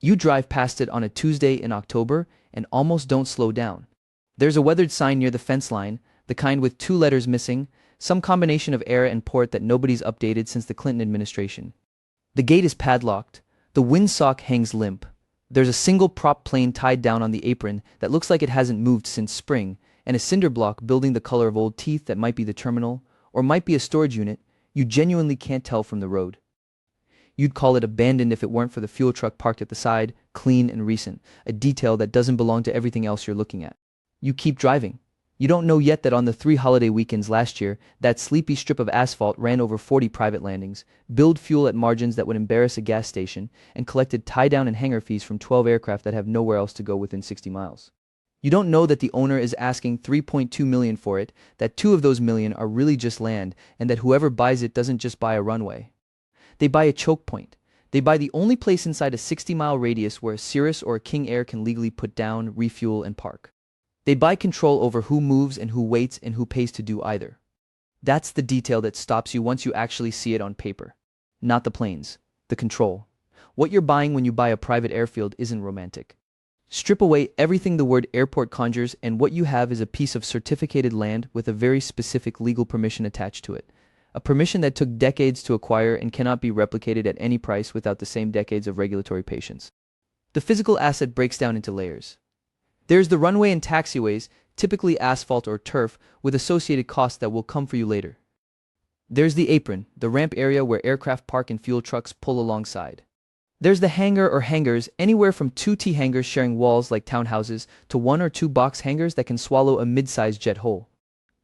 You drive past it on a Tuesday in October and almost don't slow down. There's a weathered sign near the fence line, the kind with two letters missing, some combination of air and port that nobody's updated since the Clinton administration. The gate is padlocked. The windsock hangs limp. There's a single prop plane tied down on the apron that looks like it hasn't moved since spring, and a cinder block building the color of old teeth that might be the terminal, or might be a storage unit. You genuinely can't tell from the road. You'd call it abandoned if it weren't for the fuel truck parked at the side, clean and recent, a detail that doesn't belong to everything else you're looking at. You keep driving. You don't know yet that on the 3 holiday weekends last year, that sleepy strip of asphalt ran over 40 private landings, billed fuel at margins that would embarrass a gas station, and collected tie-down and hangar fees from 12 aircraft that have nowhere else to go within 60 miles. You don't know that the owner is asking $3.2 million for it, that 2 of those million are really just land, and that whoever buys it doesn't just buy a runway. They buy a choke point. They buy the only place inside a 60-mile radius where a Cirrus or a King Air can legally put down, refuel, and park. They buy control over who moves and who waits and who pays to do either. That's the detail that stops you once you actually see it on paper. Not the planes, the control. What you're buying when you buy a private airfield isn't romantic. Strip away everything the word airport conjures, and what you have is a piece of certificated land with a very specific legal permission attached to it. A permission that took decades to acquire and cannot be replicated at any price without the same decades of regulatory patience. The physical asset breaks down into layers. There's the runway and taxiways, typically asphalt or turf, with associated costs that will come for you later. There's the apron, the ramp area where aircraft park and fuel trucks pull alongside. There's the hangar or hangars, anywhere from 2 T hangars sharing walls like townhouses to 1 or 2 box hangars that can swallow a mid-sized jet whole.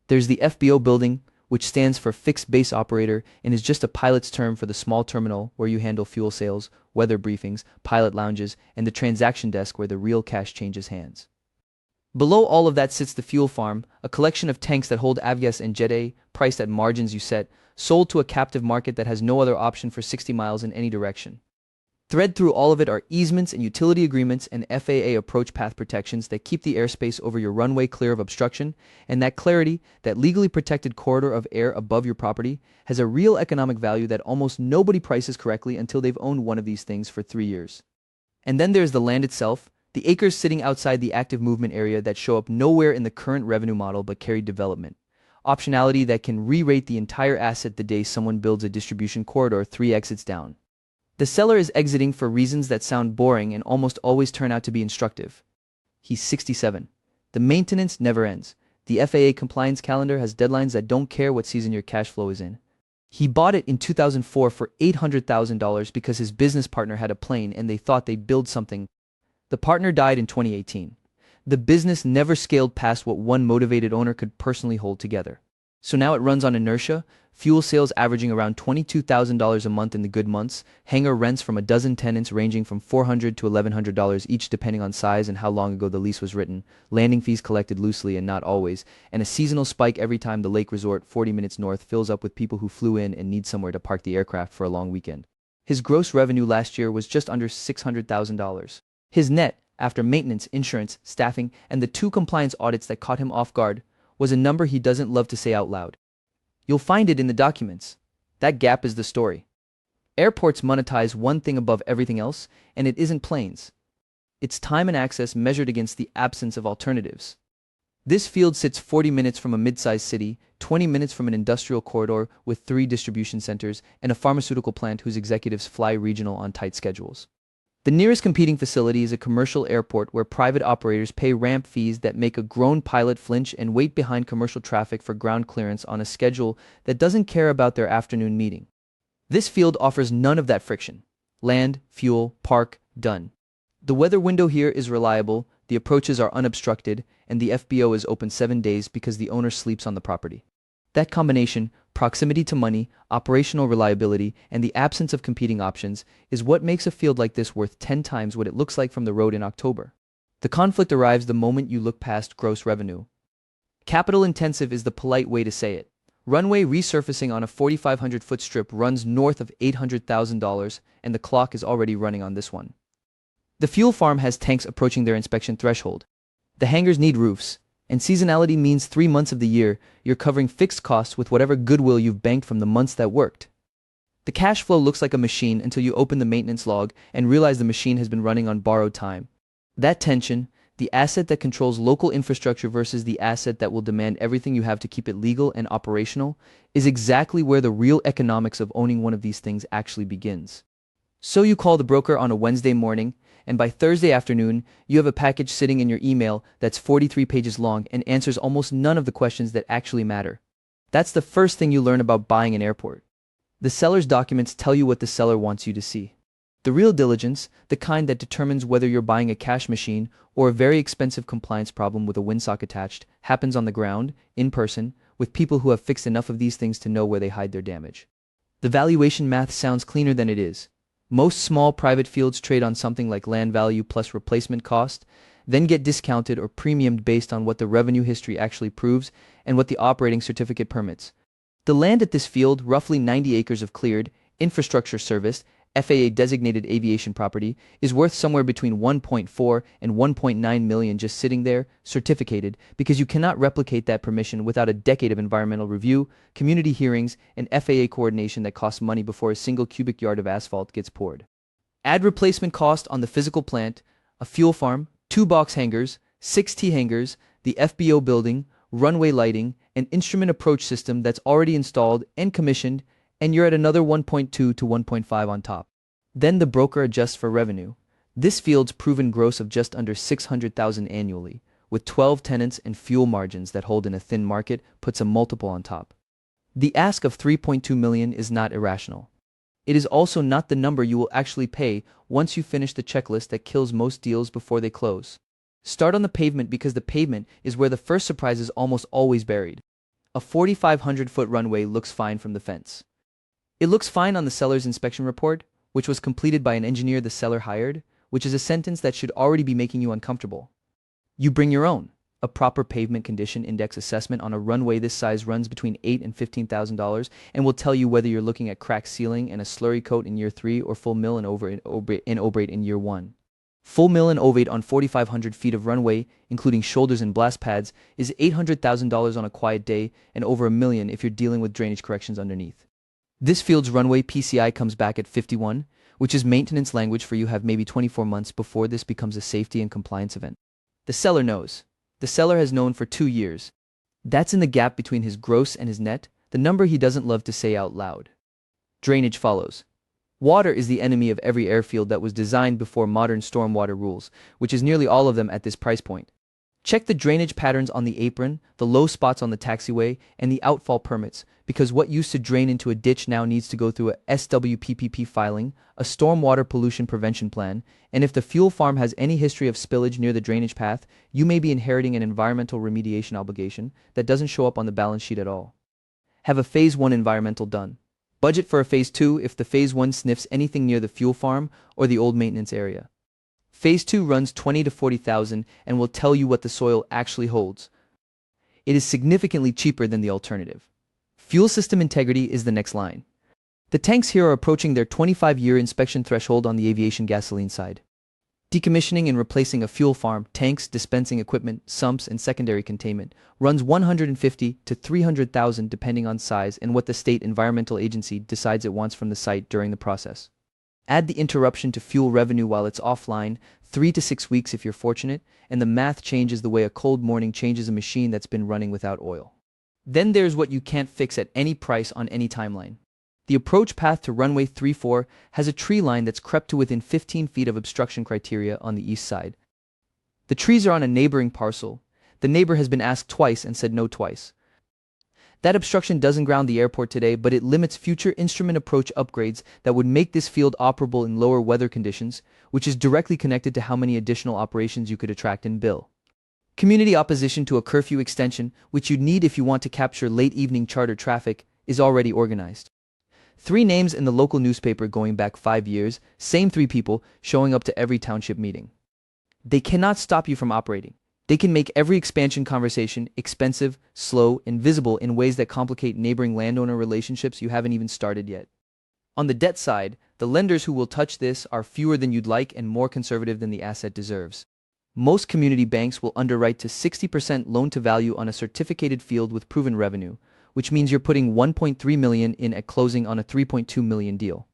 There's the FBO building, which stands for Fixed Base Operator and is just a pilot's term for the small terminal where you handle fuel sales, weather briefings, pilot lounges, and the transaction desk where the real cash changes hands. Below all of that sits the fuel farm, a collection of tanks that hold avgas and Jet A, priced at margins you set, sold to a captive market that has no other option for 60 miles in any direction. Thread through all of it are easements and utility agreements and FAA approach path protections that keep the airspace over your runway clear of obstruction, and that clarity, that legally protected corridor of air above your property, has a real economic value that almost nobody prices correctly until they've owned one of these things for 3 years. And then there's the land itself, the acres sitting outside the active movement area that show up nowhere in the current revenue model but carry development. Optionality that can re-rate the entire asset the day someone builds a distribution corridor 3 exits down. The seller is exiting for reasons that sound boring and almost always turn out to be instructive. He's 67. The maintenance never ends. The FAA compliance calendar has deadlines that don't care what season your cash flow is in. He bought it in 2004 for $800,000 because his business partner had a plane and they thought they'd build something. The partner died in 2018. The business never scaled past what one motivated owner could personally hold together. So now it runs on inertia, fuel sales averaging around $22,000 a month in the good months, hangar rents from a dozen tenants ranging from $400 to $1,100 each depending on size and how long ago the lease was written, landing fees collected loosely and not always, and a seasonal spike every time the lake resort 40 minutes north fills up with people who flew in and need somewhere to park the aircraft for a long weekend. His gross revenue last year was just under $600,000. His net, after maintenance, insurance, staffing, and the 2 compliance audits that caught him off guard, was a number he doesn't love to say out loud. You'll find it in the documents. That gap is the story. Airports monetize one thing above everything else, and it isn't planes. It's time and access measured against the absence of alternatives. This field sits 40 minutes from a mid-sized city, 20 minutes from an industrial corridor with 3 distribution centers, and a pharmaceutical plant whose executives fly regional on tight schedules. The nearest competing facility is a commercial airport where private operators pay ramp fees that make a grown pilot flinch and wait behind commercial traffic for ground clearance on a schedule that doesn't care about their afternoon meeting. This field offers none of that friction. Land, fuel, park, done. The weather window here is reliable, the approaches are unobstructed, and the FBO is open 7 days because the owner sleeps on the property. That combination, proximity to money, operational reliability, and the absence of competing options, is what makes a field like this worth 10 times what it looks like from the road in October. The conflict arrives the moment you look past gross revenue. Capital intensive is the polite way to say it. Runway resurfacing on a 4,500-foot strip runs north of $800,000, and the clock is already running on this one. The fuel farm has tanks approaching their inspection threshold. The hangars need roofs. And seasonality means 3 months of the year, you're covering fixed costs with whatever goodwill you've banked from the months that worked. The cash flow looks like a machine until you open the maintenance log and realize the machine has been running on borrowed time. That tension, the asset that controls local infrastructure versus the asset that will demand everything you have to keep it legal and operational, is exactly where the real economics of owning one of these things actually begins. So you call the broker on a Wednesday morning, and by Thursday afternoon, you have a package sitting in your email that's 43 pages long and answers almost none of the questions that actually matter. That's the first thing you learn about buying an airport. The seller's documents tell you what the seller wants you to see. The real diligence, the kind that determines whether you're buying a cash machine or a very expensive compliance problem with a windsock attached, happens on the ground, in person, with people who have fixed enough of these things to know where they hide their damage. The valuation math sounds cleaner than it is. Most small private fields trade on something like land value plus replacement cost, then get discounted or premiumed based on what the revenue history actually proves and what the operating certificate permits. The land at this field, roughly 90 acres of cleared, infrastructure serviced, FAA-designated aviation property, is worth somewhere between 1.4 and 1.9 million just sitting there, certificated, because you cannot replicate that permission without a decade of environmental review, community hearings, and FAA coordination that costs money before a single cubic yard of asphalt gets poured. Add replacement cost on the physical plant, a fuel farm, 2 box hangars, 6 T hangars, the FBO building, runway lighting, an instrument approach system that's already installed and commissioned, and you're at another 1.2 to 1.5 on top. Then the broker adjusts for revenue. This field's proven gross of just under 600,000 annually, with 12 tenants and fuel margins that hold in a thin market, puts a multiple on top. The ask of 3.2 million is not irrational. It is also not the number you will actually pay once you finish the checklist that kills most deals before they close. Start on the pavement because the pavement is where the first surprise is almost always buried. A 4,500-foot runway looks fine from the fence. It looks fine on the seller's inspection report, which was completed by an engineer the seller hired, which is a sentence that should already be making you uncomfortable. You bring your own. A proper pavement condition index assessment on a runway this size runs between $8,000 and $15,000 and will tell you whether you're looking at cracked ceiling and a slurry coat in year 3 or full mill and ovate in year 1. Full mill and ovate on 4,500 feet of runway, including shoulders and blast pads, is $800,000 on a quiet day and over $1 million if you're dealing with drainage corrections underneath. This field's runway PCI comes back at 51, which is maintenance language for you have maybe 24 months before this becomes a safety and compliance event. The seller knows. The seller has known for 2 years. That's in the gap between his gross and his net, the number he doesn't love to say out loud. Drainage follows. Water is the enemy of every airfield that was designed before modern stormwater rules, which is nearly all of them at this price point. Check the drainage patterns on the apron, the low spots on the taxiway, and the outfall permits, because what used to drain into a ditch now needs to go through a SWPPP filing, a stormwater pollution prevention plan, and if the fuel farm has any history of spillage near the drainage path, you may be inheriting an environmental remediation obligation that doesn't show up on the balance sheet at all. Have a Phase 1 environmental done. Budget for a Phase 2 if the Phase 1 sniffs anything near the fuel farm or the old maintenance area. Phase 2 runs 20 to 40,000 and will tell you what the soil actually holds. It is significantly cheaper than the alternative. Fuel system integrity is the next line. The tanks here are approaching their 25-year inspection threshold on the aviation gasoline side. Decommissioning and replacing a fuel farm, tanks, dispensing equipment, sumps, and secondary containment runs 150 to 300,000 depending on size and what the state environmental agency decides it wants from the site during the process. Add the interruption to fuel revenue while it's offline, 3 to 6 weeks if you're fortunate, and the math changes the way a cold morning changes a machine that's been running without oil. Then there's what you can't fix at any price on any timeline. The approach path to runway 34 has a tree line that's crept to within 15 feet of obstruction criteria on the east side. The trees are on a neighboring parcel. The neighbor has been asked twice and said no twice. That obstruction doesn't ground the airport today, but it limits future instrument approach upgrades that would make this field operable in lower weather conditions, which is directly connected to how many additional operations you could attract and bill. Community opposition to a curfew extension, which you'd need if you want to capture late evening charter traffic, is already organized. 3 names in the local newspaper going back 5 years, same 3 people showing up to every township meeting. They cannot stop you from operating. They can make every expansion conversation expensive, slow, and visible in ways that complicate neighboring landowner relationships you haven't even started yet. On the debt side, the lenders who will touch this are fewer than you'd like and more conservative than the asset deserves. Most community banks will underwrite to 60% loan-to-value on a certificated field with proven revenue, which means you're putting 1.3 million in at closing on a 3.2 million deal.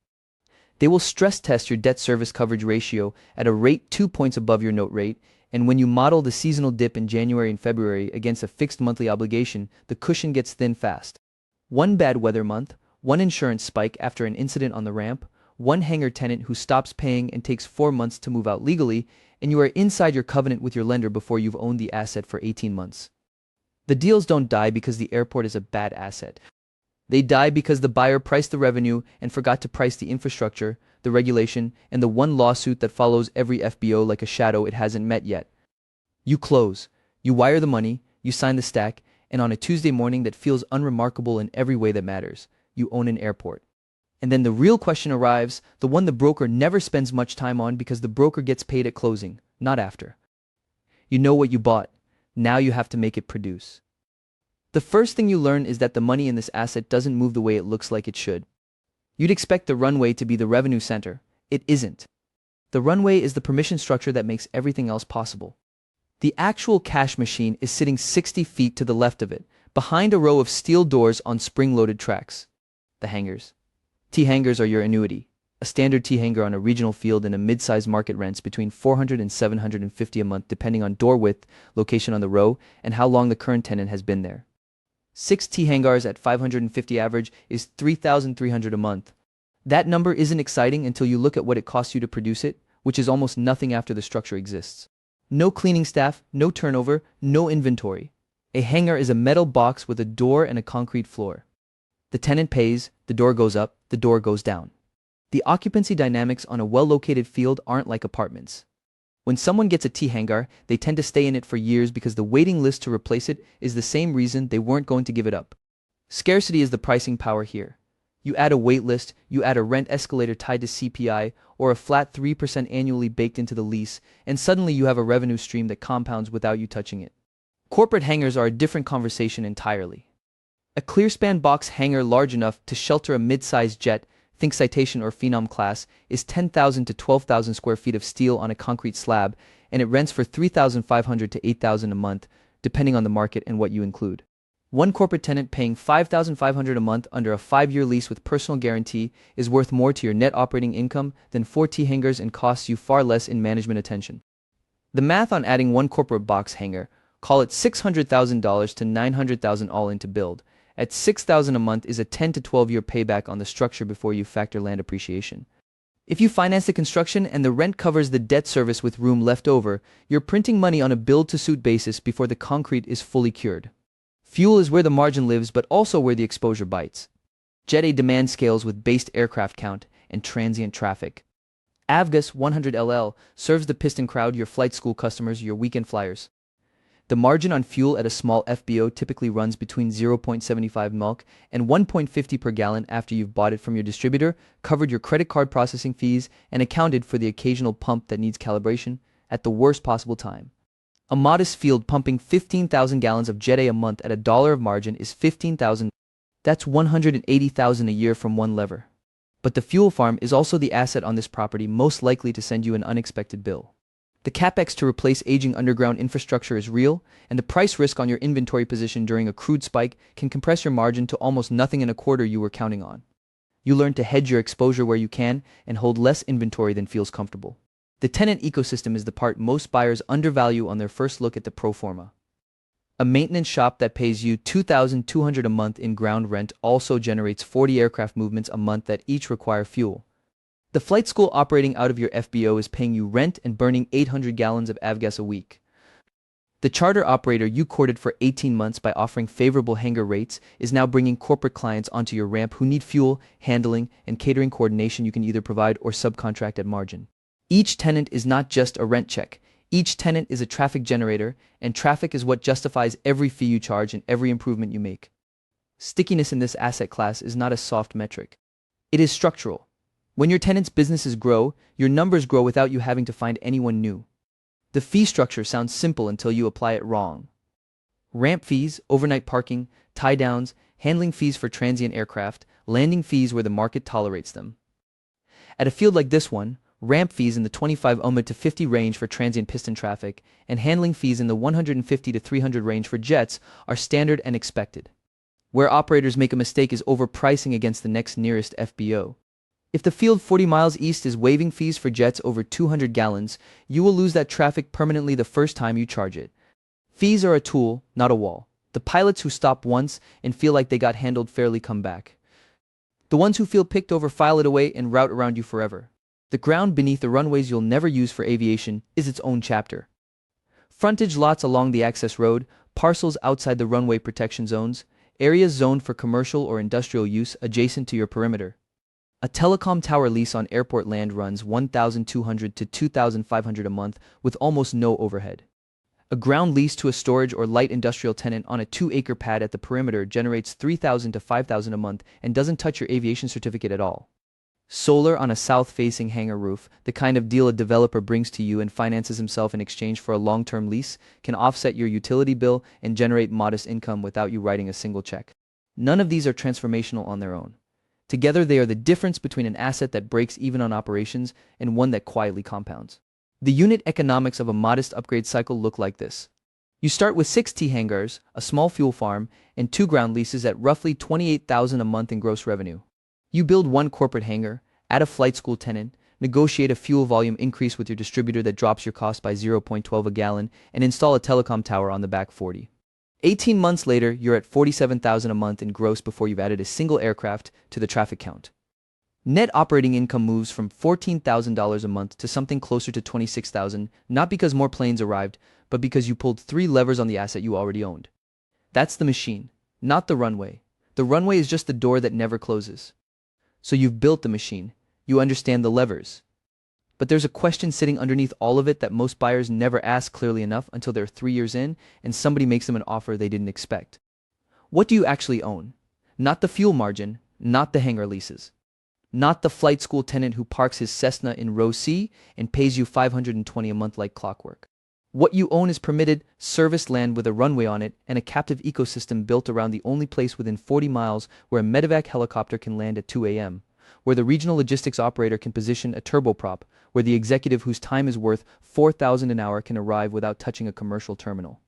They will stress test your debt service coverage ratio at a rate 2 points above your note rate, and when you model the seasonal dip in January and February against a fixed monthly obligation, the cushion gets thin fast. One bad weather month, one insurance spike after an incident on the ramp, one hangar tenant who stops paying and takes 4 months to move out legally, and you are inside your covenant with your lender before you've owned the asset for 18 months. The deals don't die because the airport is a bad asset. They die because the buyer priced the revenue and forgot to price the infrastructure, the regulation, and the one lawsuit that follows every FBO like a shadow it hasn't met yet. You close, you wire the money, you sign the stack, and on a Tuesday morning that feels unremarkable in every way that matters, you own an airport. And then the real question arrives, the one the broker never spends much time on because the broker gets paid at closing, not after. You know what you bought. Now you have to make it produce. The first thing you learn is that the money in this asset doesn't move the way it looks like it should. You'd expect the runway to be the revenue center. It isn't. The runway is the permission structure that makes everything else possible. The actual cash machine is sitting 60 feet to the left of it, behind a row of steel doors on spring-loaded tracks. The hangars. T-hangars are your annuity. A standard T-hangar on a regional field in a mid-size market rents between $400 and $750 a month depending on door width, location on the row, and how long the current tenant has been there. 6 T-hangars at $550 average is $3,300 a month. That number isn't exciting until you look at what it costs you to produce it, which is almost nothing after the structure exists. No cleaning staff, no turnover, no inventory. A hangar is a metal box with a door and a concrete floor. The tenant pays, the door goes up, the door goes down. The occupancy dynamics on a well-located field aren't like apartments. When someone gets a T-hangar, they tend to stay in it for years because the waiting list to replace it is the same reason they weren't going to give it up. Scarcity is the pricing power here. You add a wait list, you add a rent escalator tied to CPI, or a flat 3% annually baked into the lease, and suddenly you have a revenue stream that compounds without you touching it. Corporate hangars are a different conversation entirely. A clearspan box hangar large enough to shelter a mid-sized jet, think Citation or Phenom class, is 10,000 to 12,000 square feet of steel on a concrete slab, and it rents for $3,500 to $8,000 a month, depending on the market and what you include. One corporate tenant paying $5,500 a month under a 5-year lease with personal guarantee is worth more to your net operating income than 4 T-hangars and costs you far less in management attention. The math on adding one corporate box hangar, call it $600,000 to $900,000 all in to build, at $6,000 a month is a 10 to 12-year payback on the structure before you factor land appreciation. If you finance the construction and the rent covers the debt service with room left over, you're printing money on a build-to-suit basis before the concrete is fully cured. Fuel is where the margin lives, but also where the exposure bites. Jet A demand scales with based aircraft count and transient traffic. Avgas 100LL serves the piston crowd, your flight school customers, your weekend flyers. The margin on fuel at a small FBO typically runs between 0.75 milk and 1.50 per gallon after you've bought it from your distributor, covered your credit card processing fees, and accounted for the occasional pump that needs calibration at the worst possible time. A modest field pumping 15,000 gallons of Jet A month at $1 of margin is $15,000. That's $180,000 a year from one lever. But the fuel farm is also the asset on this property most likely to send you an unexpected bill. The capex to replace aging underground infrastructure is real, and the price risk on your inventory position during a crude spike can compress your margin to almost nothing in a quarter you were counting on. You learn to hedge your exposure where you can and hold less inventory than feels comfortable. The tenant ecosystem is the part most buyers undervalue on their first look at the pro forma. A maintenance shop that pays you $2,200 a month in ground rent also generates 40 aircraft movements a month that each require fuel. The flight school operating out of your FBO is paying you rent and burning 800 gallons of avgas a week. The charter operator you courted for 18 months by offering favorable hangar rates is now bringing corporate clients onto your ramp who need fuel, handling, and catering coordination you can either provide or subcontract at margin. Each tenant is not just a rent check. Each tenant is a traffic generator, and traffic is what justifies every fee you charge and every improvement you make. Stickiness in this asset class is not a soft metric. It is structural. When your tenants' businesses grow, your numbers grow without you having to find anyone new. The fee structure sounds simple until you apply it wrong. Ramp fees, overnight parking, tie-downs, handling fees for transient aircraft, landing fees where the market tolerates them. At a field like this one, ramp fees in the 25 to 50 range for transient piston traffic, and handling fees in the 150 to 300 range for jets are standard and expected. Where operators make a mistake is overpricing against the next nearest FBO. If the field 40 miles east is waiving fees for jets over 200 gallons, you will lose that traffic permanently the first time you charge it. Fees are a tool, not a wall. The pilots who stop once and feel like they got handled fairly come back. The ones who feel picked over file it away and route around you forever. The ground beneath the runways you'll never use for aviation is its own chapter. Frontage lots along the access road, parcels outside the runway protection zones, areas zoned for commercial or industrial use adjacent to your perimeter. A telecom tower lease on airport land runs $1,200 to $2,500 a month with almost no overhead. A ground lease to a storage or light industrial tenant on a 2-acre pad at the perimeter generates $3,000 to $5,000 a month and doesn't touch your aviation certificate at all. Solar on a south-facing hangar roof, the kind of deal a developer brings to you and finances himself in exchange for a long-term lease, can offset your utility bill and generate modest income without you writing a single check. None of these are transformational on their own. Together they are the difference between an asset that breaks even on operations and one that quietly compounds. The unit economics of a modest upgrade cycle look like this. You start with 6 T-hangars, a small fuel farm, and 2 ground leases at roughly $28,000 a month in gross revenue. You build 1 corporate hangar, add a flight school tenant, negotiate a fuel volume increase with your distributor that drops your cost by 0.12 a gallon, and install a telecom tower on the back 40. 18 months later, you're at $47,000 a month in gross before you've added a single aircraft to the traffic count. Net operating income moves from $14,000 a month to something closer to $26,000, not because more planes arrived, but because you pulled 3 levers on the asset you already owned. That's the machine, not the runway. The runway is just the door that never closes. So you've built the machine. You understand the levers. But there's a question sitting underneath all of it that most buyers never ask clearly enough until they're 3 years in and somebody makes them an offer they didn't expect. What do you actually own? Not the fuel margin, not the hangar leases. Not the flight school tenant who parks his Cessna in row C and pays you $520 a month like clockwork. What you own is permitted, serviced land with a runway on it and a captive ecosystem built around the only place within 40 miles where a medevac helicopter can land at 2 a.m., where the regional logistics operator can position a turboprop, where the executive whose time is worth $4,000 an hour can arrive without touching a commercial terminal.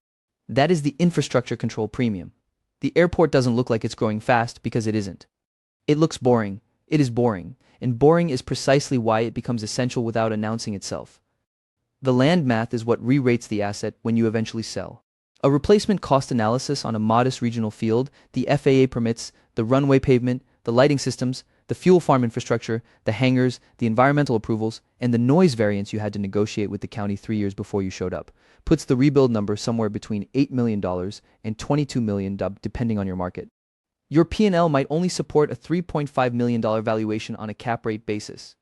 That is the infrastructure control premium. The airport doesn't look like it's growing fast because it isn't. It looks boring. It is boring, and boring is precisely why it becomes essential without announcing itself. The land math is what re-rates the asset when you eventually sell. A replacement cost analysis on a modest regional field, the FAA permits, the runway pavement, the lighting systems, the fuel farm infrastructure, the hangars, the environmental approvals, and the noise variance you had to negotiate with the county 3 years before you showed up, puts the rebuild number somewhere between $8 million and $22 million depending on your market. Your P&L might only support a $3.5 million valuation on a cap rate basis.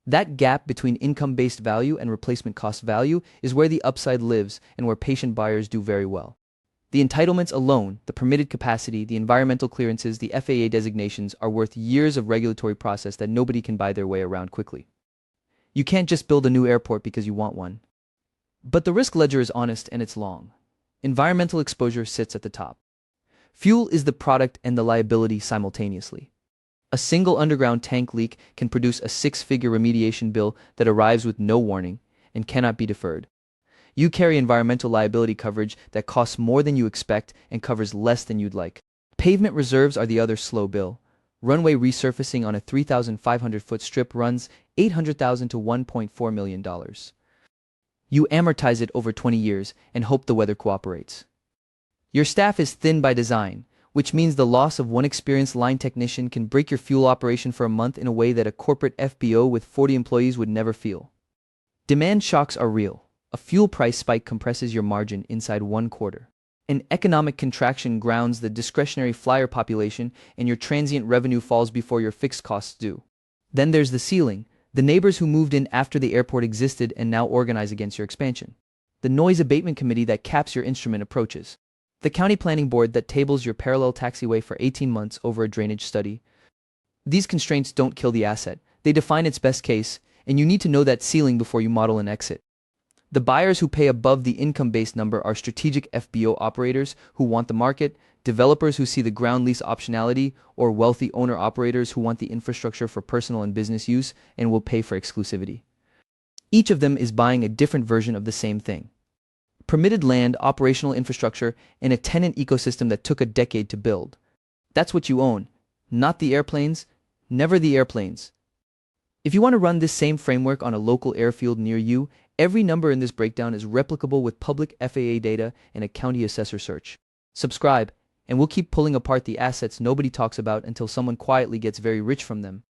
That gap between income-based value and replacement cost value is where the upside lives and where patient buyers do very well. The entitlements alone, the permitted capacity, the environmental clearances, the FAA designations are worth years of regulatory process that nobody can buy their way around quickly. You can't just build a new airport because you want one. But the risk ledger is honest and it's long. Environmental exposure sits at the top. Fuel is the product and the liability simultaneously. A single underground tank leak can produce a 6-figure remediation bill that arrives with no warning and cannot be deferred. You carry environmental liability coverage that costs more than you expect and covers less than you'd like. Pavement reserves are the other slow bill. Runway resurfacing on a 3,500-foot strip runs $800,000 to $1.4 million. You amortize it over 20 years and hope the weather cooperates. Your staff is thin by design, which means the loss of one experienced line technician can break your fuel operation for a month in a way that a corporate FBO with 40 employees would never feel. Demand shocks are real. A fuel price spike compresses your margin inside 1 quarter. An economic contraction grounds the discretionary flyer population and your transient revenue falls before your fixed costs do. Then there's the ceiling, the neighbors who moved in after the airport existed and now organize against your expansion. The noise abatement committee that caps your instrument approaches. The county planning board that tables your parallel taxiway for 18 months over a drainage study. These constraints don't kill the asset. They define its best case, and you need to know that ceiling before you model an exit. The buyers who pay above the income-based number are strategic FBO operators who want the market, developers who see the ground lease optionality, or wealthy owner-operators who want the infrastructure for personal and business use and will pay for exclusivity. Each of them is buying a different version of the same thing. Permitted land, operational infrastructure, and a tenant ecosystem that took a decade to build. That's what you own. Not the airplanes, never the airplanes. If you want to run this same framework on a local airfield near you, every number in this breakdown is replicable with public FAA data and a county assessor search. Subscribe, and we'll keep pulling apart the assets nobody talks about until someone quietly gets very rich from them.